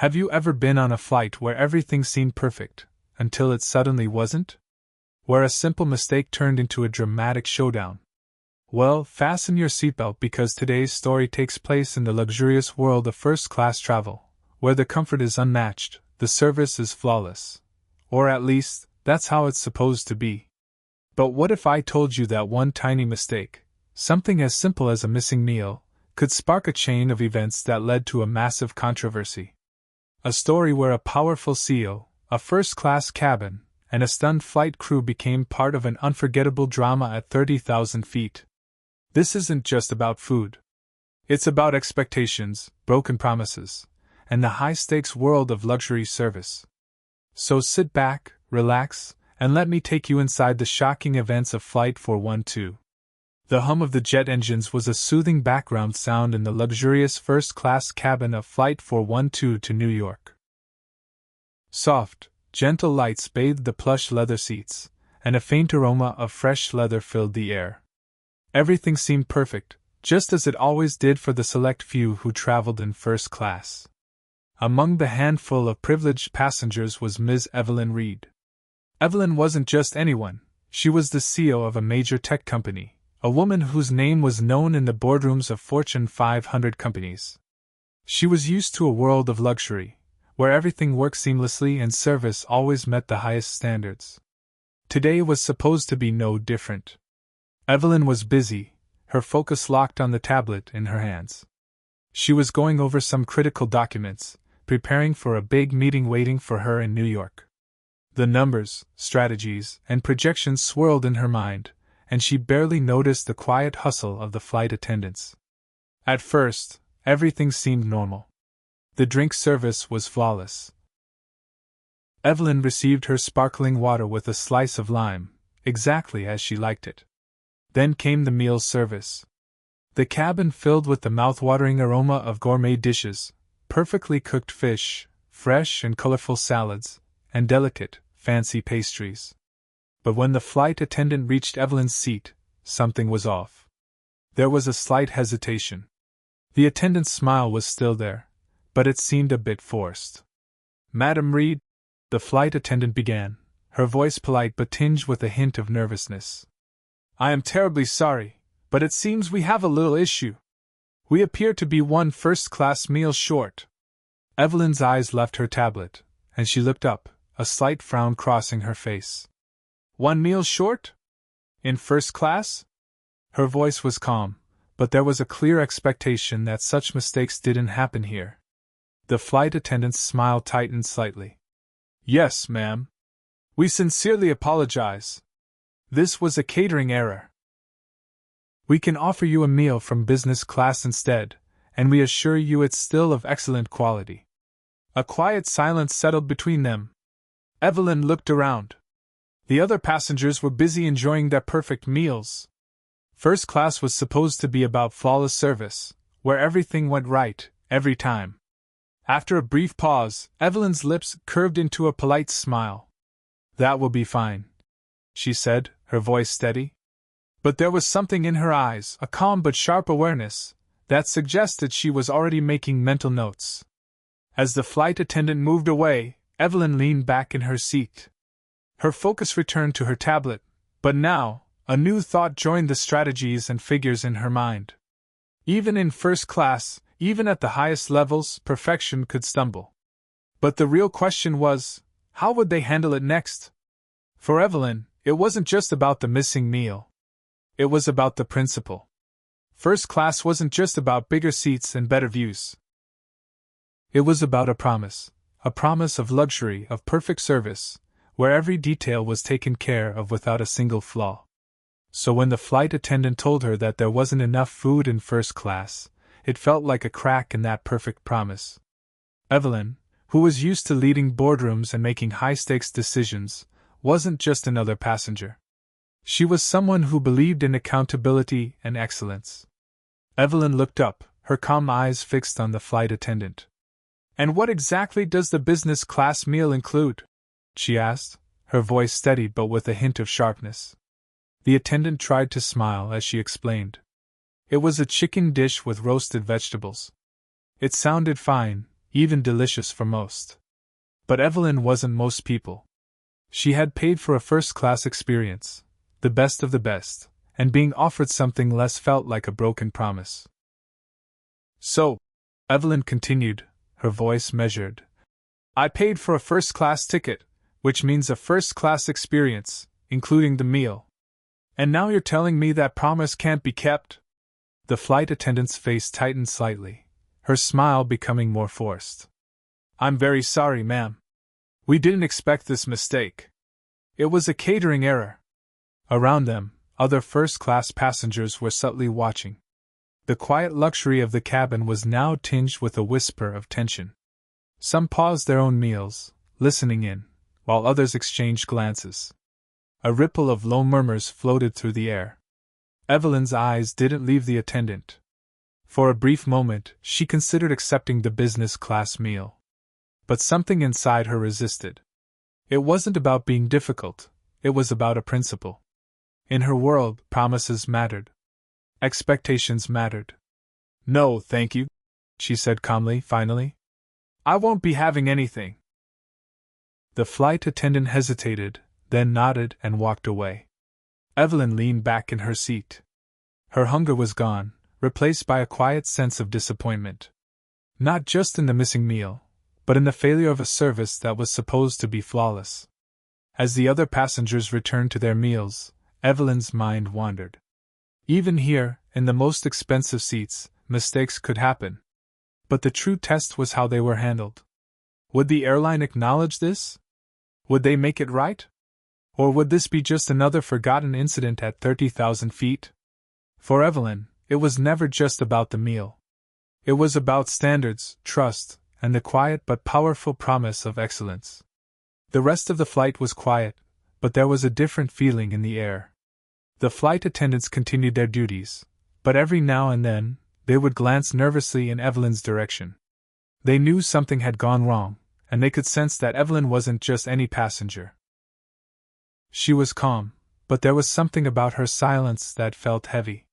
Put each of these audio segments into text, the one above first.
Have you ever been on a flight where everything seemed perfect, until it suddenly wasn't? Where a simple mistake turned into a dramatic showdown? Well, fasten your seatbelt because today's story takes place in the luxurious world of first-class travel, where the comfort is unmatched, the service is flawless. Or at least, that's how it's supposed to be. But what if I told you that one tiny mistake, something as simple as a missing meal, could spark a chain of events that led to a massive controversy? A story where a powerful CEO, a first-class cabin, and a stunned flight crew became part of an unforgettable drama at 30,000 feet. This isn't just about food. It's about expectations, broken promises, and the high-stakes world of luxury service. So sit back, relax, and let me take you inside the shocking events of Flight 412. The hum of the jet engines was a soothing background sound in the luxurious first-class cabin of Flight 412 to New York. Soft, gentle lights bathed the plush leather seats, and a faint aroma of fresh leather filled the air. Everything seemed perfect, just as it always did for the select few who traveled in first class. Among the handful of privileged passengers was Ms. Evelyn Reed. Evelyn wasn't just anyone, she was the CEO of a major tech company, a woman whose name was known in the boardrooms of Fortune 500 companies. She was used to a world of luxury, where everything worked seamlessly and service always met the highest standards. Today was supposed to be no different. Evelyn was busy, her focus locked on the tablet in her hands. She was going over some critical documents, preparing for a big meeting waiting for her in New York. The numbers, strategies, and projections swirled in her mind, and she barely noticed the quiet hustle of the flight attendants. At first, everything seemed normal. The drink service was flawless. Evelyn received her sparkling water with a slice of lime, exactly as she liked it. Then came the meal service. The cabin filled with the mouth-watering aroma of gourmet dishes, perfectly cooked fish, fresh and colorful salads, and delicate, fancy pastries. But when the flight attendant reached Evelyn's seat, something was off. There was a slight hesitation. The attendant's smile was still there, but it seemed a bit forced. "Madam Reed," the flight attendant began, her voice polite but tinged with a hint of nervousness. "I am terribly sorry, but it seems we have a little issue. We appear to be one first-class meal short." Evelyn's eyes left her tablet, and she looked up, a slight frown crossing her face. "One meal short? In first class?" Her voice was calm, but there was a clear expectation that such mistakes didn't happen here. The flight attendant's smile tightened slightly. "Yes, ma'am. We sincerely apologize. This was a catering error. We can offer you a meal from business class instead, and we assure you it's still of excellent quality." A quiet silence settled between them. Evelyn looked around. The other passengers were busy enjoying their perfect meals. First class was supposed to be about flawless service, where everything went right, every time. After a brief pause, Evelyn's lips curved into a polite smile. "That will be fine," she said, her voice steady. But there was something in her eyes, a calm but sharp awareness, that suggested she was already making mental notes. As the flight attendant moved away, Evelyn leaned back in her seat. Her focus returned to her tablet, but now, a new thought joined the strategies and figures in her mind. Even in first class, even at the highest levels, perfection could stumble. But the real question was, how would they handle it next? For Evelyn, it wasn't just about the missing meal. It was about the principle. First class wasn't just about bigger seats and better views. It was about a promise of luxury, of perfect service, where every detail was taken care of without a single flaw. So when the flight attendant told her that there wasn't enough food in first class, it felt like a crack in that perfect promise. Evelyn, who was used to leading boardrooms and making high-stakes decisions, wasn't just another passenger. She was someone who believed in accountability and excellence. Evelyn looked up, her calm eyes fixed on the flight attendant. "And what exactly does the business class meal include?" she asked, her voice steady but with a hint of sharpness. The attendant tried to smile as she explained. It was a chicken dish with roasted vegetables. It sounded fine, even delicious for most. But Evelyn wasn't most people. She had paid for a first-class experience, the best of the best, and being offered something less felt like a broken promise. So, Evelyn continued, her voice measured, I paid for a first-class ticket, which means a first-class experience, including the meal. And now you're telling me that promise can't be kept? The flight attendant's face tightened slightly, her smile becoming more forced. I'm very sorry, ma'am. We didn't expect this mistake. It was a catering error. Around them, other first-class passengers were subtly watching. The quiet luxury of the cabin was now tinged with a whisper of tension. Some paused their own meals, listening in, while others exchanged glances. A ripple of low murmurs floated through the air. Evelyn's eyes didn't leave the attendant. For a brief moment, she considered accepting the business-class meal. But something inside her resisted. It wasn't about being difficult, it was about a principle. In her world, promises mattered. Expectations mattered. No, thank you, she said calmly, finally. I won't be having anything. The flight attendant hesitated, then nodded and walked away. Evelyn leaned back in her seat. Her hunger was gone, replaced by a quiet sense of disappointment. Not just in the missing meal, but in the failure of a service that was supposed to be flawless. As the other passengers returned to their meals, Evelyn's mind wandered. Even here, in the most expensive seats, mistakes could happen. But the true test was how they were handled. Would the airline acknowledge this? Would they make it right? Or would this be just another forgotten incident at 30,000 feet? For Evelyn, it was never just about the meal. It was about standards, trust, and the quiet but powerful promise of excellence. The rest of the flight was quiet, but there was a different feeling in the air. The flight attendants continued their duties, but every now and then, they would glance nervously in Evelyn's direction. They knew something had gone wrong, and they could sense that Evelyn wasn't just any passenger. She was calm, but there was something about her silence that felt heavy.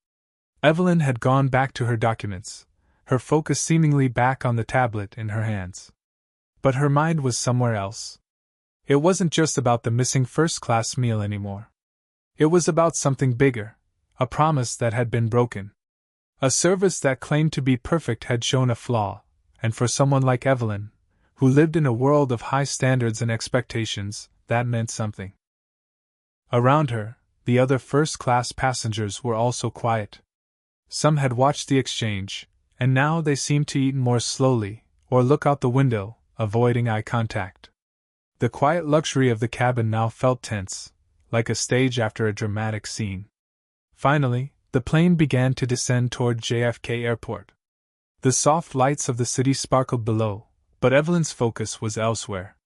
Evelyn had gone back to her documents, her focus seemingly back on the tablet in her hands. But her mind was somewhere else. It wasn't just about the missing first-class meal anymore. It was about something bigger, a promise that had been broken. A service that claimed to be perfect had shown a flaw, and for someone like Evelyn, who lived in a world of high standards and expectations, that meant something. Around her, the other first-class passengers were also quiet. Some had watched the exchange, and now they seemed to eat more slowly, or look out the window, avoiding eye contact. The quiet luxury of the cabin now felt tense, like a stage after a dramatic scene. Finally, the plane began to descend toward JFK Airport. The soft lights of the city sparkled below, but Evelyn's focus was elsewhere.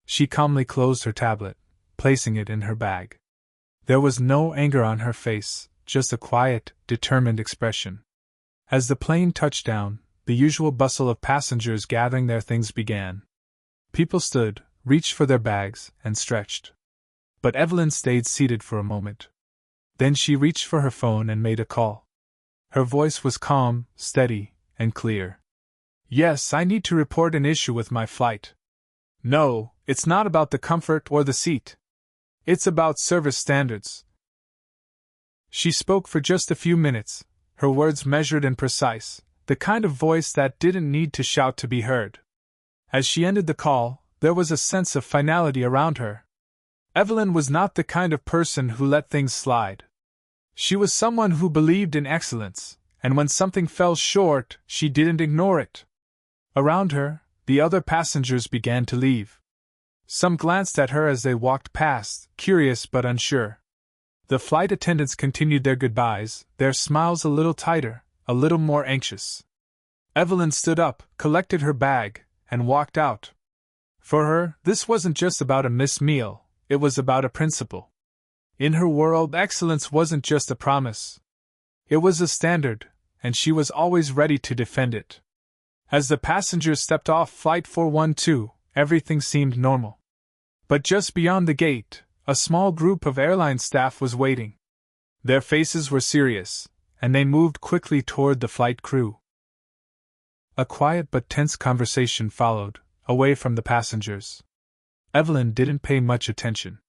She calmly closed her tablet, placing it in her bag. There was no anger on her face, just a quiet, determined expression. As the plane touched down, the usual bustle of passengers gathering their things began. People stood, reached for their bags, and stretched. But Evelyn stayed seated for a moment. Then she reached for her phone and made a call. Her voice was calm, steady, and clear. Yes, I need to report an issue with my flight. No, it's not about the comfort or the seat. It's about service standards. She spoke for just a few minutes, her words measured and precise, the kind of voice that didn't need to shout to be heard. As she ended the call, there was a sense of finality around her. Evelyn was not the kind of person who let things slide. She was someone who believed in excellence, and when something fell short, she didn't ignore it. Around her, the other passengers began to leave. Some glanced at her as they walked past, curious but unsure. The flight attendants continued their goodbyes, their smiles a little tighter, a little more anxious. Evelyn stood up, collected her bag, and walked out. For her, this wasn't just about a missed meal, it was about a principle. In her world, excellence wasn't just a promise. It was a standard, and she was always ready to defend it. As the passengers stepped off Flight 412, everything seemed normal. But just beyond the gate, a small group of airline staff was waiting. Their faces were serious, and they moved quickly toward the flight crew. A quiet but tense conversation followed, away from the passengers. Evelyn didn't pay much attention.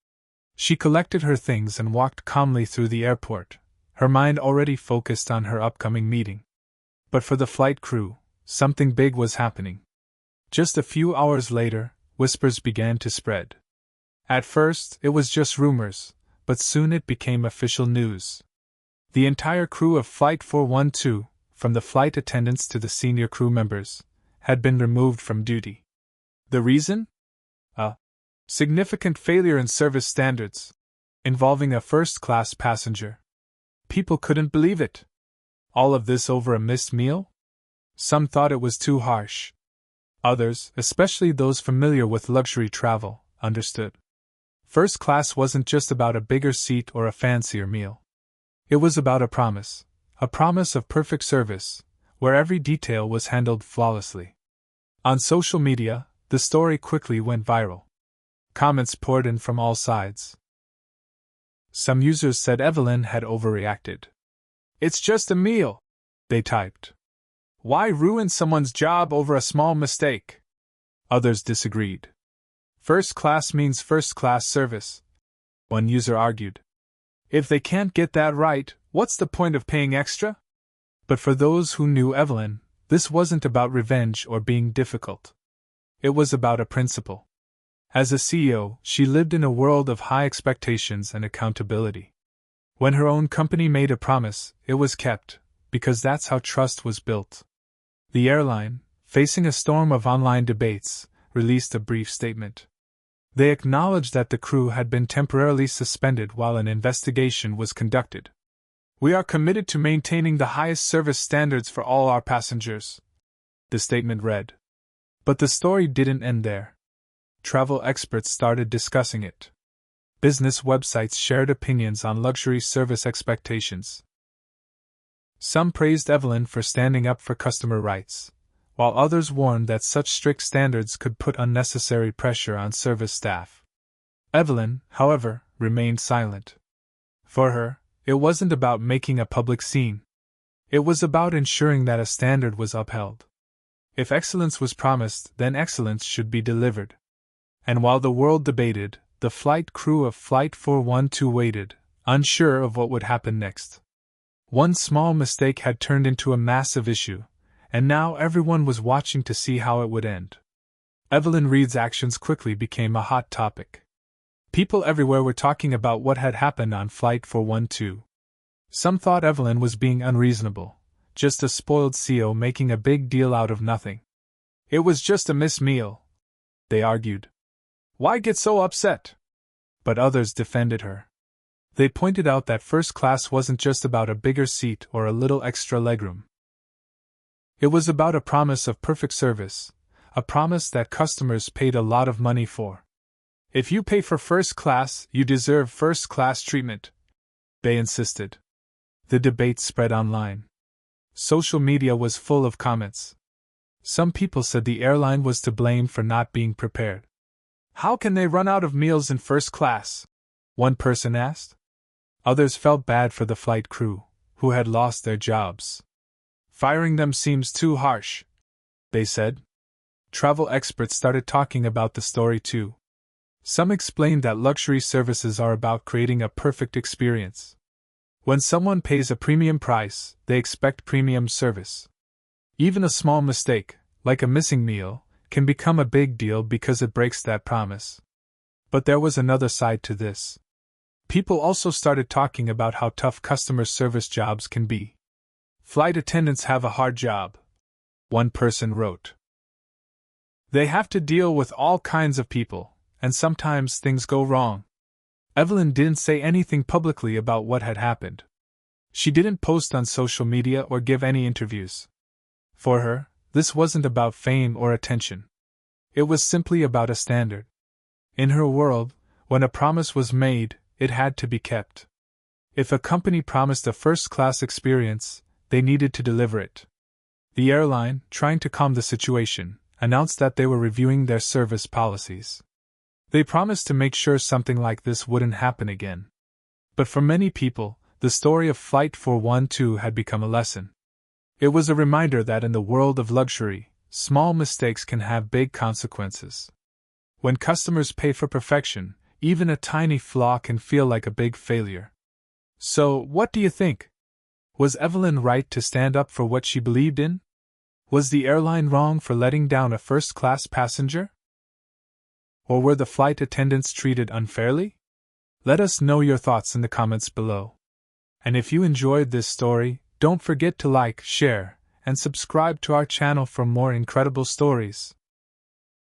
She collected her things and walked calmly through the airport, her mind already focused on her upcoming meeting. But for the flight crew, something big was happening. Just a few hours later, whispers began to spread. At first, it was just rumors, but soon it became official news. The entire crew of Flight 412, from the flight attendants to the senior crew members, had been removed from duty. The reason? A significant failure in service standards, involving a first-class passenger. People couldn't believe it. All of this over a missed meal? Some thought it was too harsh. Others, especially those familiar with luxury travel, understood. First class wasn't just about a bigger seat or a fancier meal. It was about a promise of perfect service, where every detail was handled flawlessly. On social media, the story quickly went viral. Comments poured in from all sides. Some users said Evelyn had overreacted. "It's just a meal," they typed. "Why ruin someone's job over a small mistake?" Others disagreed. "First class means first class service," one user argued. "If they can't get that right, what's the point of paying extra?" But for those who knew Evelyn, this wasn't about revenge or being difficult. It was about a principle. As a CEO, she lived in a world of high expectations and accountability. When her own company made a promise, it was kept, because that's how trust was built. The airline, facing a storm of online debates, released a brief statement. They acknowledged that the crew had been temporarily suspended while an investigation was conducted. "We are committed to maintaining the highest service standards for all our passengers," the statement read. But the story didn't end there. Travel experts started discussing it. Business websites shared opinions on luxury service expectations. Some praised Evelyn for standing up for customer rights, while others warned that such strict standards could put unnecessary pressure on service staff. Evelyn, however, remained silent. For her, it wasn't about making a public scene. It was about ensuring that a standard was upheld. If excellence was promised, then excellence should be delivered. And while the world debated, the flight crew of Flight 412 waited, unsure of what would happen next. One small mistake had turned into a massive issue, and now everyone was watching to see how it would end. Evelyn Reed's actions quickly became a hot topic. People everywhere were talking about what had happened on Flight 412. Some thought Evelyn was being unreasonable, just a spoiled CEO making a big deal out of nothing. "It was just a missed meal," they argued. "Why get so upset?" But others defended her. They pointed out that first class wasn't just about a bigger seat or a little extra legroom. It was about a promise of perfect service, a promise that customers paid a lot of money for. "If you pay for first class, you deserve first class treatment," they insisted. The debate spread online. Social media was full of comments. Some people said the airline was to blame for not being prepared. "How can they run out of meals in first class?" one person asked. Others felt bad for the flight crew, who had lost their jobs. "Firing them seems too harsh," they said. Travel experts started talking about the story too. Some explained that luxury services are about creating a perfect experience. When someone pays a premium price, they expect premium service. Even a small mistake, like a missing meal, can become a big deal because it breaks that promise. But there was another side to this. People also started talking about how tough customer service jobs can be. "Flight attendants have a hard job," one person wrote. "They have to deal with all kinds of people, and sometimes things go wrong." Evelyn didn't say anything publicly about what had happened. She didn't post on social media or give any interviews. For her, this wasn't about fame or attention. It was simply about a standard. In her world, when a promise was made, it had to be kept. If a company promised a first-class experience, they needed to deliver it. The airline, trying to calm the situation, announced that they were reviewing their service policies. They promised to make sure something like this wouldn't happen again. But for many people, the story of Flight 412 had become a lesson. It was a reminder that in the world of luxury, small mistakes can have big consequences. When customers pay for perfection, even a tiny flaw can feel like a big failure. So, what do you think? Was Evelyn right to stand up for what she believed in? Was the airline wrong for letting down a first-class passenger? Or were the flight attendants treated unfairly? Let us know your thoughts in the comments below. And if you enjoyed this story, don't forget to like, share, and subscribe to our channel for more incredible stories.